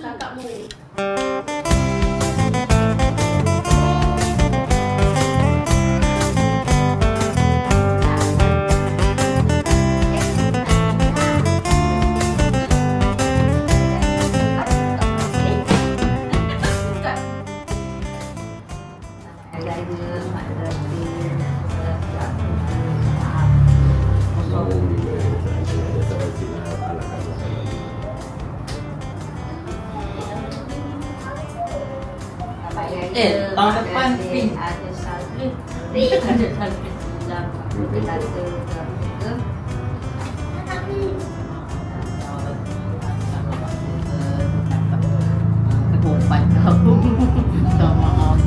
Kakakmu. Tahun depan pink. Ada salju. Ada salju. Dalam kita ketupat kau. Minta maaf.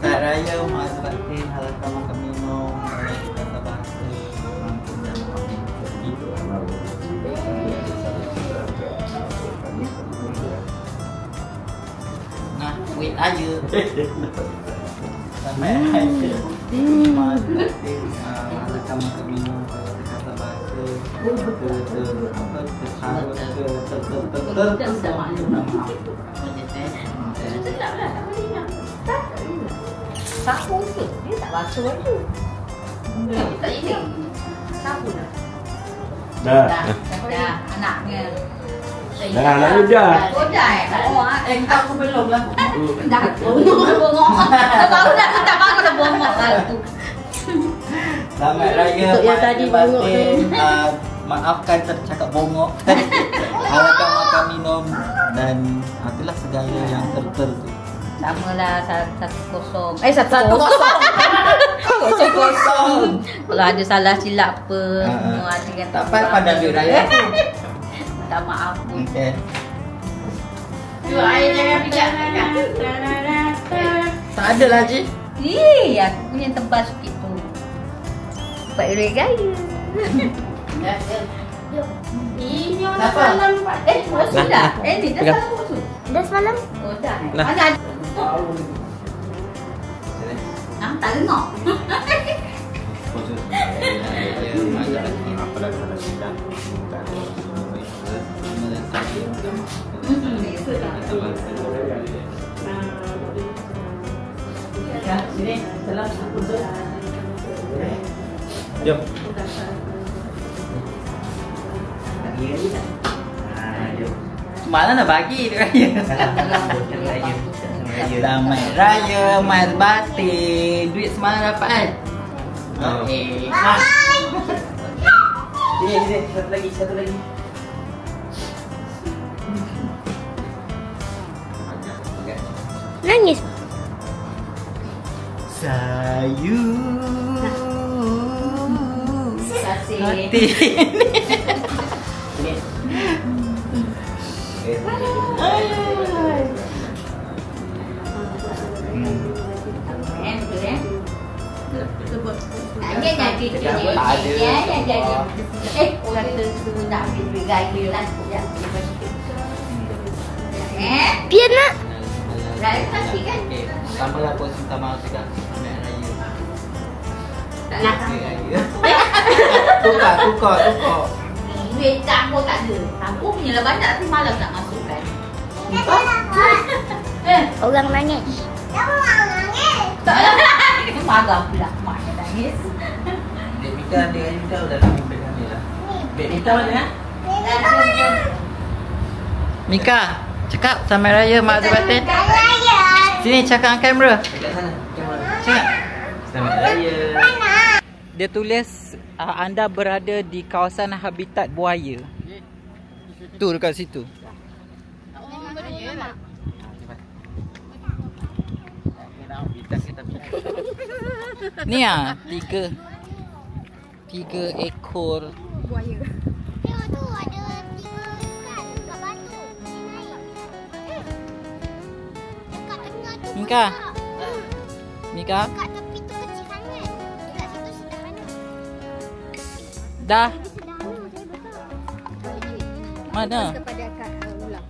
Tak raya Mak Batin harapkan makan minum kata bahasa mungkin dan makan gitu. Nah, wait aja. Sampai aja. Mak Batin harapkan makan minum kata bahasa Sapu tu, dia tak basuh tu. Tak ini. Sapu dah. Dah. Dah, anaknya. Dah, anaknya dah. Oh dah. Oh, aku belum lah. dah. Bongok. Baru dah minta maaf dah bongok tu. Selamat Raya Untuk yang Mak tadi bongok Batin. Maafkan tercakap bongok. Harapkan makan minum dan itulah segala yang ter-ter tu. Samalah 1-0. 1-0. Kalau ada salah silap apa, semua ada yang Tak payah pandang duit raya tu. minta maaf pun. Okey. Cuba air jangan pijak. Tak ada lah Cik. Aku punya tebal sikit tu. Dapat duit gaya. Ini orang Kenapa? malam. Masuk dah. Ni dah Pegang. selalu masuk. Dah semalam? Oh dah. Nah. Mana? Tak dengar. Apa dah salah sidang? Sini, salam. Jom. Mana nak bagi duit raya? Selamat Raya Mak Batin. Duit semalam dapat kan? Okey. Sini, satu lagi. Nangis. Sayu Kasih. hati. Dia jadi kata suruh nak ambil duit gaya lah. Biar nak. Raya kasih kan? Okey, tambahlah pun minta maaf juga. Selamat Raya. Tak nak. Tukar. Duit campur tak ada. Campur punya lah banyak tapi malam tak masukkan. Orang nangis. Tak lah. Marah pula maknya nangis. Dek Mika dengan Mika udah nak pegang dia lah. Dek Mika mana? Mika, cakap Selamat Raya Mak Batin. Sini cakap dengan kamera. Dekat sana, kamera. Cakap. Selamat Raya. Dia tulis anda berada di kawasan habitat buaya. Tu dekat situ. Ni ah, tiga ekor Buaya. Tengok tu ada 3 ikan dekat batu. Dekat tengah tu. Mika. Mika, Dekat tepi tu kecil sangat. Dekat situ sederhana. dah. Dah. Mana? Kepada akak ulang.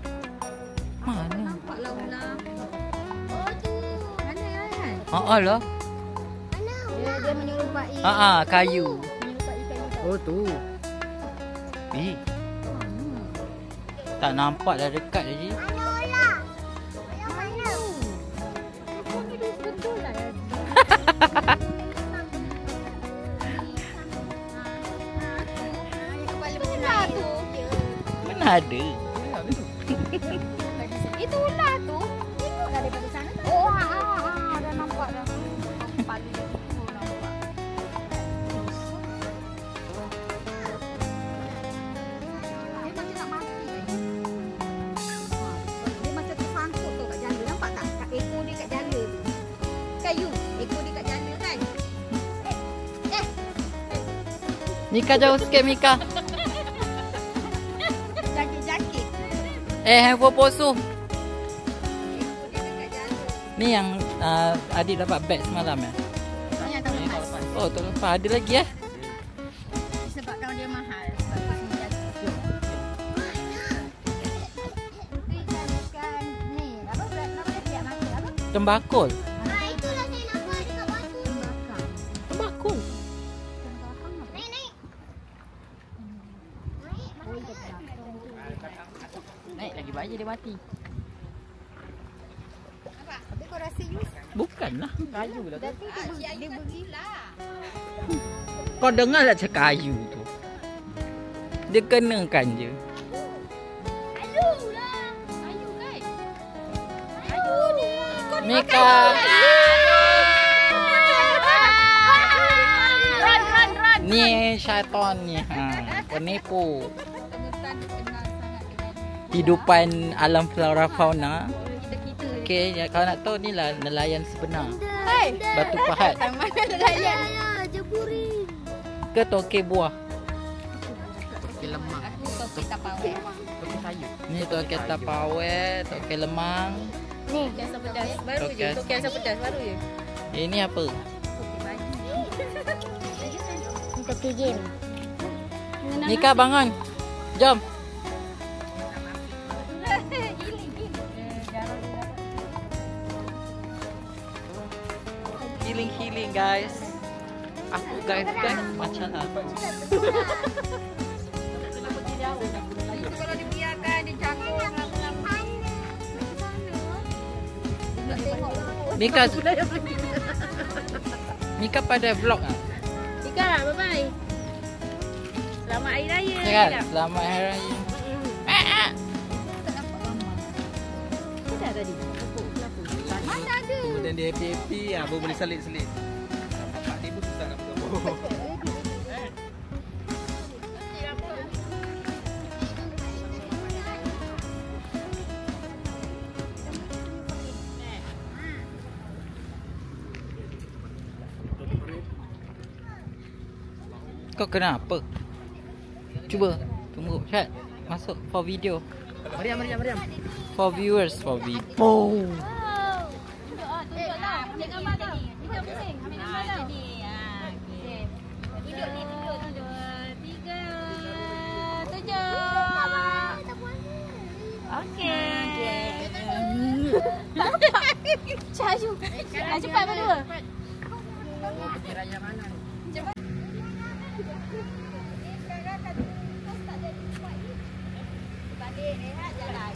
Mana? Nampaklah ulang. Oh tu. Mana kan? Oh, lah. Mana ulang? Dia menyerupai. Kayu. Menyerupai kayu. Oh tu. Tak nampak dah dekat lagi. Mana lah? Mana? Betul lah. Ular tu. Mana ada? Itu ular tu. Tengoklah daripada sana. Oh, dah nampak dah. Kepala dia tu nampak. Dia macam nak mati. Dia macam tersangkut tu kat jala. Nampak tak? Kat ekor dia kat jala tu. Kayu. Ekor dia kat jala kan? Mika jauh sikit Mika. Jakit-jakit. Handphone posuh. Ekor dia dekat jala. Ni yang adik dapat beg semalam ya. Ni yang tahun lepas. Oh tak lupa ada lagi ya. Sebabkan dia mahal. Sebab dia sini jatuh. Ikan ni. Apa dia siap makan? Apa? Tembakul. Itulah saya nampak dekat batu. Tembakau. Tembakul. Naik, naik. Naik lagi banyak dia mati. Tapi kau rasa use? Bukanlah kayu lah. Tapi dia beri lah. Kau dengar lah cakap kayu tu. Dia kenakan je. Ayu lah. Ayu kan? Ayu ni. Mika. Run. Ni syaitan ni. Penipu. Tengah kenal sangat dengan Hidupan alam flora fauna. kita. Okey, ya, kalau nak tahu ni lah nelayan sebenar. Hai. Batu pahat Yang mana nelayan? Jeburin. ke tokek buah. Tokek lemang. Aku topik tapawek. Tokek sayur. Ni tokek tapawek, tokek lemang. Ni. Asam pedas. Baru je. Tokek. Tokek asam pedas. Baru je. Ini apa? Tokek baju. Tokek game. Mika bangun. Jom. Healing guys. Aku guys macam apa? Itu kalau dibiarkan dia jangkung lama-lama. Nak tengok lah. Mika Mika pada vlog ah. Ika, bye-bye. Selamat Hari Raya. Cakap selamat Hari Raya. Tak nampak gambar. Ada tadi. Mana ada? Kemudian dia happy-happy, baru boleh selit-selit. Pak ni pun susah nak bergambar. Kau kenapa? Cuba. Tunggu chat. Masuk for video. Mariam. For viewers for video. Oh. Tunjuklah. Ambil gambar tau. Tunjuk pusing. Ambil gambar tau. Tunjuk ni. Tunjuk. 2, 3. Tunjuk. Okey. Caju. Cepat berdua. Pergi raya mana? Balik rehat jalan.